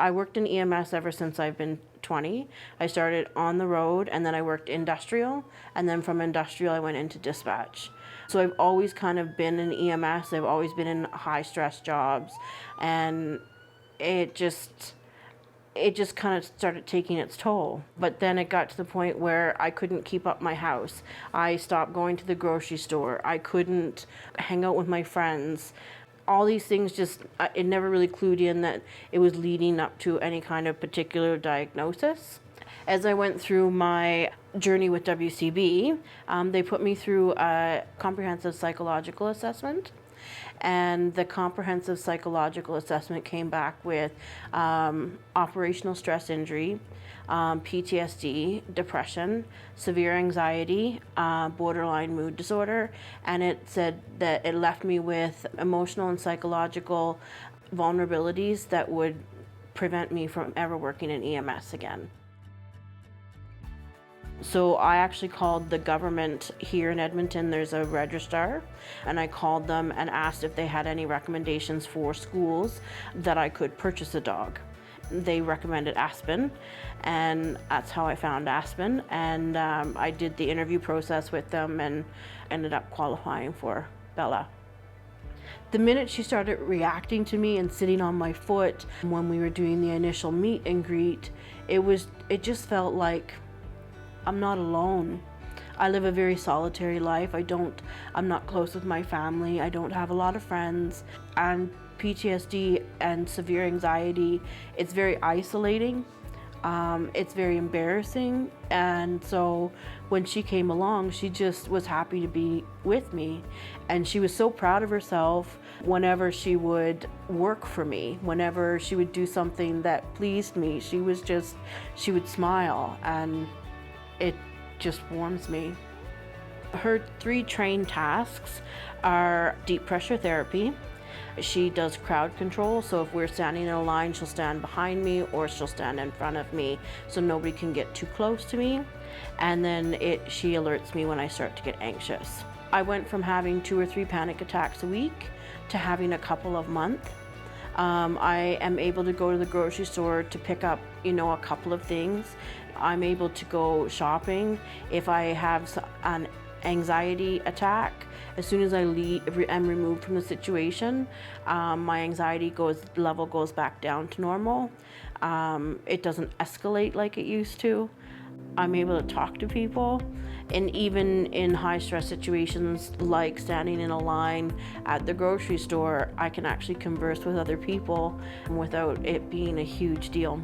I worked in EMS ever since I've been 20. I started on the road, and then I worked industrial, and then from industrial I went into dispatch. So I've always kind of been in EMS. I've always been in high stress jobs, and it just kind of started taking its toll. But then it got to the point where I couldn't keep up my house. I stopped going to the grocery store. I couldn't hang out with my friends. All these things just, it never really clued in that it was leading up to any kind of particular diagnosis. As I went through my journey with WCB, they put me through a comprehensive psychological assessment. And the comprehensive psychological assessment came back with operational stress injury, PTSD, depression, severe anxiety, borderline mood disorder, and it said that it left me with emotional and psychological vulnerabilities that would prevent me from ever working in EMS again. So I actually called the government here in Edmonton. There's a registrar, and I called them and asked if they had any recommendations for schools that I could purchase a dog. They recommended Aspen, and that's how I found Aspen, and I did the interview process with them and ended up qualifying for Belle. The minute she started reacting to me and sitting on my foot when we were doing the initial meet and greet, it just felt like I'm not alone. I live a very solitary life. I'm not close with my family. I don't have a lot of friends. And PTSD and severe anxiety, it's very isolating. It's very embarrassing. And so when she came along, she just was happy to be with me. And she was so proud of herself whenever she would work for me, whenever she would do something that pleased me. She would smile, and it just warms me. Her 3 trained tasks are deep pressure therapy. She does crowd control, so if we're standing in a line, she'll stand behind me or she'll stand in front of me so nobody can get too close to me. And then she alerts me when I start to get anxious. I went from having 2 or 3 panic attacks a week to having a couple a month. I am able to go to the grocery store to pick up, a couple of things. I'm able to go shopping. If I have an anxiety attack, as soon as I am removed from the situation, my anxiety level goes back down to normal. It doesn't escalate like it used to. I'm able to talk to people, and even in high stress situations like standing in a line at the grocery store, I can actually converse with other people without it being a huge deal.